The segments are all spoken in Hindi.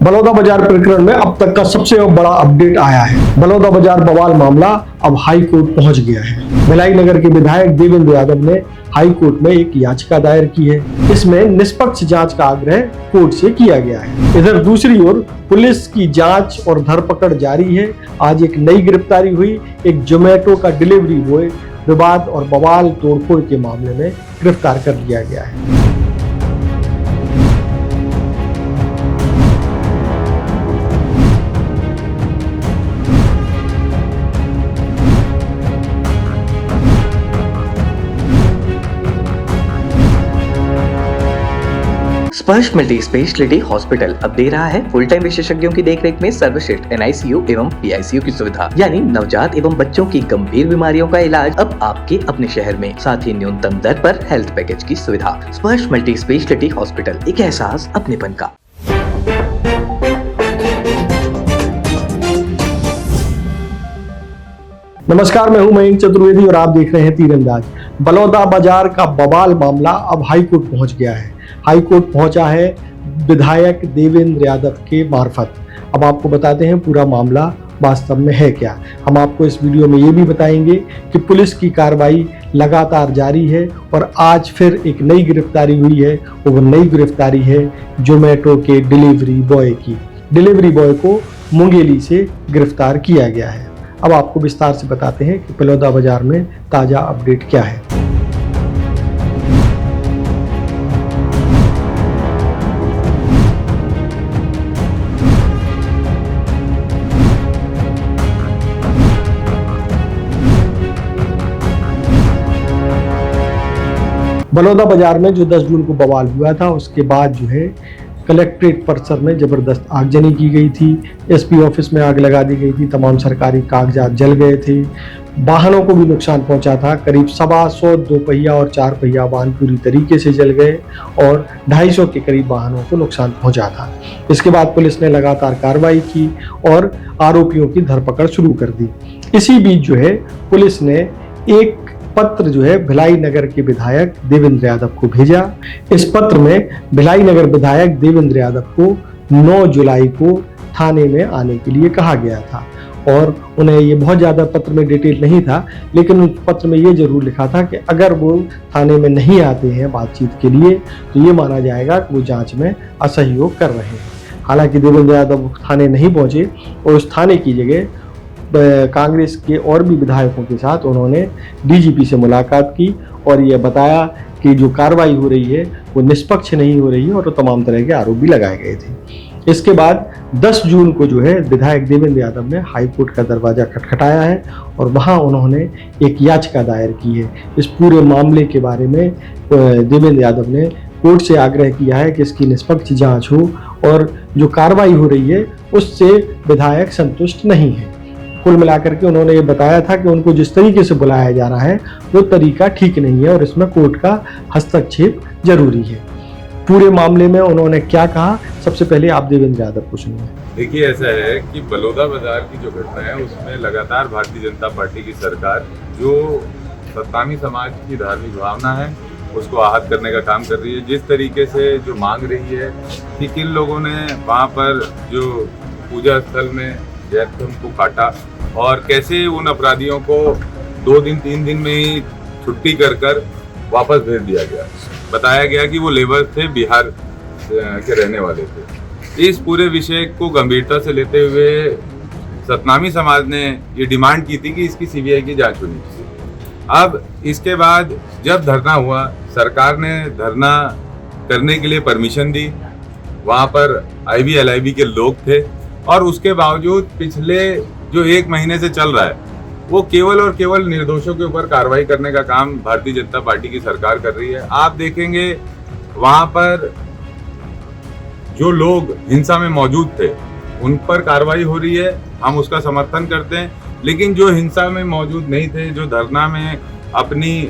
बलौदा बाजार प्रकरण में अब तक का सबसे बड़ा अपडेट आया है। बलौदा बाजार बवाल मामला अब हाई कोर्ट पहुंच गया है। भिलाई नगर के विधायक देवेंद्र यादव ने हाई कोर्ट में एक याचिका दायर की है। इसमें निष्पक्ष जांच का आग्रह कोर्ट से किया गया है। इधर दूसरी ओर पुलिस की जांच और धरपकड़ जारी है। आज एक नई गिरफ्तारी हुई। एक जोमेटो का डिलीवरी बॉय विवाद और बवाल तोड़फोड़ के मामले में गिरफ्तार कर लिया गया है। स्पर्श मल्टी स्पेशलिटी हॉस्पिटल अब दे रहा है फुल टाइम विशेषज्ञों की देखरेख में सर्वश्रेष्ठ NICU एवं PICU की सुविधा, यानी नवजात एवं बच्चों की गंभीर बीमारियों का इलाज अब आपके अपने शहर में, साथ ही न्यूनतम दर पर हेल्थ पैकेज की सुविधा। स्पर्श मल्टी स्पेशलिटी हॉस्पिटल, एक एहसास अपनेपन का। नमस्कार, मैं हूं मयंक चतुर्वेदी और आप देख रहे हैं तीरंदाज। बलौदा बाजार का बवाल मामला अब हाई कोर्ट पहुंच गया है। हाई कोर्ट पहुंचा है विधायक देवेंद्र यादव के मार्फत। अब आपको बताते हैं पूरा मामला वास्तव में है क्या। हम आपको इस वीडियो में ये भी बताएंगे कि पुलिस की कार्रवाई लगातार जारी है और आज फिर एक नई गिरफ्तारी हुई है। वो नई गिरफ्तारी है जोमेटो के डिलीवरी बॉय की। डिलीवरी बॉय को मुंगेली से गिरफ्तार किया गया है। अब आपको विस्तार से बताते हैं कि बलौदा बाजार में ताजा अपडेट क्या है। बलौदा बाजार में जो 10 जून को बवाल हुआ था, उसके बाद जो है कलेक्ट्रेट परिसर में जबरदस्त आगजनी की गई थी। SP ऑफिस में आग लगा दी गई थी। तमाम सरकारी कागजात जल गए थे। वाहनों को भी नुकसान पहुंचा था। करीब 125 दोपहिया और 4 पहिया वाहन पूरी तरीके से जल गए और 250 के करीब वाहनों को नुकसान पहुंचा था। इसके बाद पुलिस ने लगातार कार्रवाई की और आरोपियों की धरपकड़ शुरू कर दी। इसी बीच जो है पुलिस ने एक पत्र जो है भिलाई नगर के विधायक देवेंद्र यादव को भेजा। इस पत्र में भिलाई नगर विधायक देवेंद्र यादव को 9 जुलाई को थाने में आने के लिए कहा गया था और उन्हें ये बहुत ज़्यादा पत्र में डिटेल नहीं था, लेकिन उस पत्र में ये जरूर लिखा था कि अगर वो थाने में नहीं आते हैं बातचीत के लिए तो ये माना जाएगा कि वो जांच में असहयोग कर रहे हैं। हालांकि देवेंद्र यादव थाने नहीं पहुंचे और उस थाने की जगह कांग्रेस के और भी विधायकों के साथ उन्होंने DGP से मुलाकात की और ये बताया कि जो कार्रवाई हो रही है वो निष्पक्ष नहीं हो रही है और तो तमाम तरह के आरोप भी लगाए गए थे। इसके बाद 10 जून को जो है विधायक देवेंद्र यादव ने हाई कोर्ट का दरवाजा खटखटाया है और वहां उन्होंने एक याचिका दायर की है। इस पूरे मामले के बारे में देवेंद्र यादव ने कोर्ट से आग्रह किया है कि इसकी निष्पक्ष जाँच हो और जो कार्रवाई हो रही है उससे विधायक संतुष्ट नहीं है। कुल मिलाकर के उन्होंने ये बताया था कि उनको जिस तरीके से बुलाया जा रहा है वो तरीका ठीक नहीं है और इसमें कोर्ट का हस्तक्षेप जरूरी है। पूरे मामले में उन्होंने क्या कहा, सबसे पहले आप देवेंद्र यादव को सुनिए। देखिए, ऐसा है कि बलौदा बाजार की जो घटना है उसमें लगातार भारतीय जनता पार्टी की सरकार जो सत्तामी समाज की धार्मिक भावना है उसको आहत करने का काम कर रही है। जिस तरीके से जो मांग रही है कि किन लोगों ने वहाँ पर जो पूजा स्थल में जैतून को काटा और कैसे उन अपराधियों को 2 दिन 3 दिन में ही छुट्टी कर वापस भेज दिया गया। बताया गया कि वो लेबर थे, बिहार के रहने वाले थे। इस पूरे विषय को गंभीरता से लेते हुए सतनामी समाज ने ये डिमांड की थी कि इसकी CBI की जांच होनी चाहिए। अब इसके बाद जब धरना हुआ, सरकार ने धरना करने के लिए परमिशन दी। वहाँ पर IB LIB के लोग थे और उसके बावजूद पिछले जो 1 महीने से चल रहा है वो केवल और केवल निर्दोषों के ऊपर कार्रवाई करने का काम भारतीय जनता पार्टी की सरकार कर रही है। आप देखेंगे वहां पर जो लोग हिंसा में मौजूद थे उन पर कार्रवाई हो रही है, हम उसका समर्थन करते हैं। लेकिन जो हिंसा में मौजूद नहीं थे, जो धरना में अपनी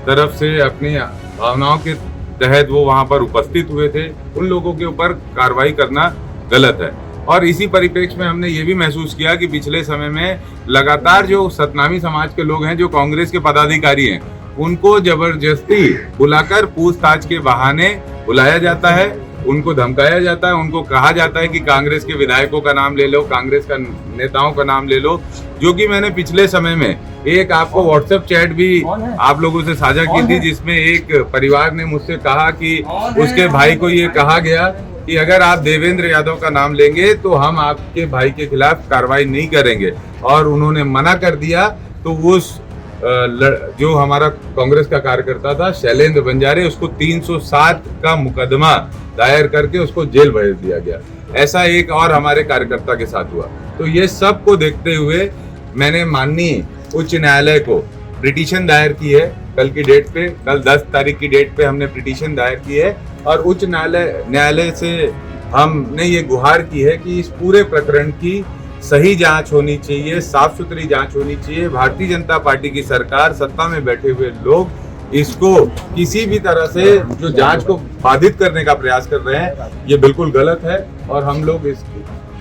तरफ से अपनी भावनाओं के तहत वो वहां पर उपस्थित हुए थे, उन लोगों के ऊपर कार्रवाई करना गलत है। और इसी परिप्रेक्ष्य में हमने ये भी महसूस किया कि पिछले समय में लगातार जो सतनामी समाज के लोग हैं, जो कांग्रेस के पदाधिकारी हैं, उनको जबरदस्ती बुलाकर पूछताछ के बहाने बुलाया जाता है उनको धमकाया जाता है, उनको कहा जाता है कि कांग्रेस के विधायकों का नाम ले लो, कांग्रेस का नेताओं का नाम ले लो, जो कि मैंने पिछले समय में एक आपको व्हाट्सएप चैट भी आप लोगों से साझा की थी, जिसमें एक परिवार ने मुझसे कहा कि उसके भाई को ये कहा गया कि अगर आप देवेंद्र यादव का नाम लेंगे तो हम आपके भाई के खिलाफ कार्रवाई नहीं करेंगे, और उन्होंने मना कर दिया। तो उस जो हमारा कांग्रेस का कार्यकर्ता था शैलेंद्र बंजारे, उसको 307 का मुकदमा दायर करके उसको जेल भेज दिया गया। ऐसा एक और हमारे कार्यकर्ता के साथ हुआ। तो ये सब को देखते हुए मैंने माननीय उच्च न्यायालय को पिटीशन दायर की है। कल की डेट पे, कल 10 तारीख की डेट पे हमने पिटीशन दायर की है, और उच्च न्यायालय से हमने ये गुहार की है कि इस पूरे प्रकरण की सही जांच होनी चाहिए, साफ सुथरी जांच होनी चाहिए। भारतीय जनता पार्टी की सरकार, सत्ता में बैठे हुए लोग इसको किसी भी तरह से जो जांच को बाधित करने का प्रयास कर रहे हैं, ये बिल्कुल गलत है। और हम लोग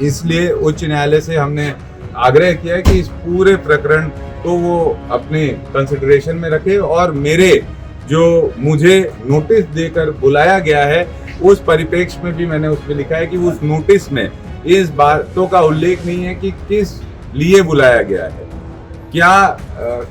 इसलिए उच्च न्यायालय से हमने आग्रह किया है कि इस पूरे प्रकरण को वो अपने कंसिडरेशन में रखे, और मेरे जो मुझे नोटिस देकर बुलाया गया है उस परिप्रेक्ष्य में भी मैंने उसमें लिखा है कि उस नोटिस में इस बातों का उल्लेख नहीं है कि किस लिए बुलाया गया है, क्या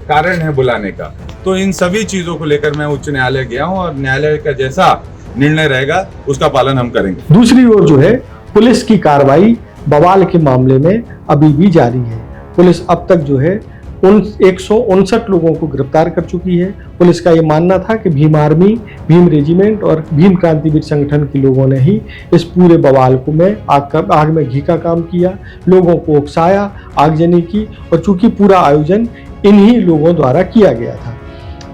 कारण है बुलाने का। तो इन सभी चीजों को लेकर मैं उच्च न्यायालय गया हूं, और न्यायालय का जैसा निर्णय रहेगा उसका पालन हम करेंगे। दूसरी ओर जो है पुलिस की कार्रवाई बवाल के मामले में अभी भी जारी है। पुलिस अब तक जो है 159 लोगों को गिरफ्तार कर चुकी है। पुलिस का ये मानना था कि भीम आर्मी, भीम रेजिमेंट और भीम क्रांतिवीर संगठन के लोगों ने ही इस पूरे बवाल को में आग में घी का काम किया, लोगों को उकसाया, आगजनी की, और चूंकि पूरा आयोजन इन्हीं लोगों द्वारा किया गया था।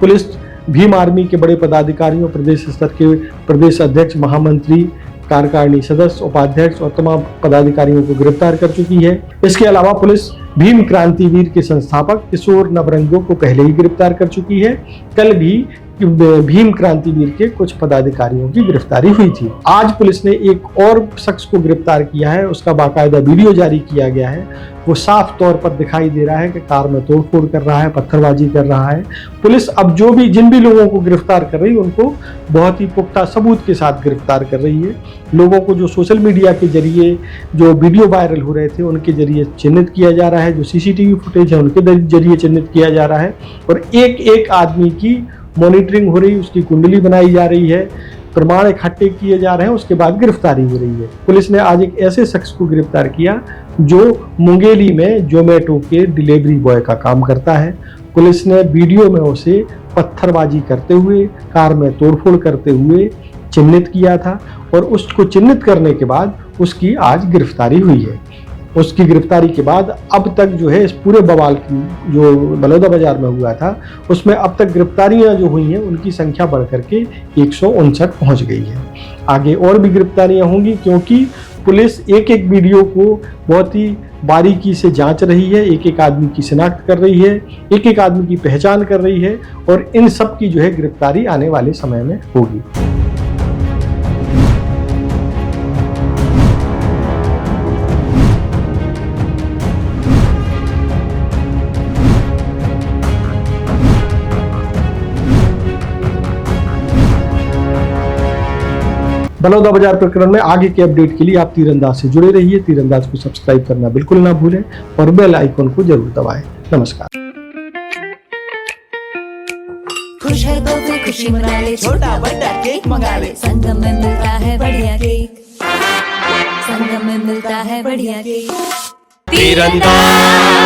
पुलिस भीम आर्मी के बड़े पदाधिकारियों, प्रदेश स्तर के प्रदेश अध्यक्ष, महामंत्री, कार्यकारिणी सदस्य, उपाध्यक्ष और तमाम पदाधिकारियों को गिरफ्तार कर चुकी है। इसके अलावा पुलिस भीम क्रांतिवीर के संस्थापक किशोर नवरंगो को पहले ही गिरफ्तार कर चुकी है। कल भी भीम क्रांतिवीर के कुछ पदाधिकारियों की गिरफ्तारी हुई थी। आज पुलिस ने एक और शख्स को गिरफ्तार किया है, उसका बाकायदा वीडियो जारी किया गया है। वो साफ तौर पर दिखाई दे रहा है कि कार में तोड़फोड़ कर रहा है, पत्थरबाजी कर रहा है। पुलिस अब जिन भी लोगों को गिरफ्तार कर रही है उनको बहुत ही पुख्ता सबूत के साथ गिरफ्तार कर रही है। लोगों को जो सोशल मीडिया के जरिए जो वीडियो वायरल हो रहे थे उनके जरिए चिन्हित किया जा रहा है, जो सीसीटीवी फुटेज है उनके जरिए चिन्हित किया जा रहा है, और एक एक आदमी की मॉनिटरिंग हो रही, उसकी कुंडली बनाई जा रही है, प्रमाण इकट्ठे किए जा रहे हैं, उसके बाद गिरफ्तारी हो रही है। पुलिस ने आज एक ऐसे शख्स को गिरफ्तार किया जो मुंगेली में जोमेटो के डिलीवरी बॉय का काम करता है। पुलिस ने वीडियो में उसे पत्थरबाजी करते हुए, कार में तोड़फोड़ करते हुए चिन्हित किया था, और उसको चिन्हित करने के बाद उसकी आज गिरफ्तारी हुई है। उसकी गिरफ्तारी के बाद अब तक जो है इस पूरे बवाल की जो बलौदा बाजार में हुआ था उसमें अब तक गिरफ्तारियां जो हुई हैं उनकी संख्या बढ़कर के 159 पहुंच गई है। आगे और भी गिरफ्तारियां होंगी, क्योंकि पुलिस एक एक वीडियो को बहुत ही बारीकी से जांच रही है, एक एक आदमी की शिनाख्त कर रही है, एक एक आदमी की पहचान कर रही है, और इन सब की जो है गिरफ्तारी आने वाले समय में होगी। बलौदा बाजार प्रकरण में आगे के अपडेट के लिए आप तीरंदाज से जुड़े रहिए। तीरंदाज को सब्सक्राइब करना बिल्कुल ना भूलें और बेल आइकन को जरूर दबाएं। नमस्कार। खुश है तो फिर खुशी मना ले, छोटा बड़ा केक मंगा ले, संगम में मिलता है बढ़िया केक, संगम में मिलता है बढ़िया केक। तीरंदाज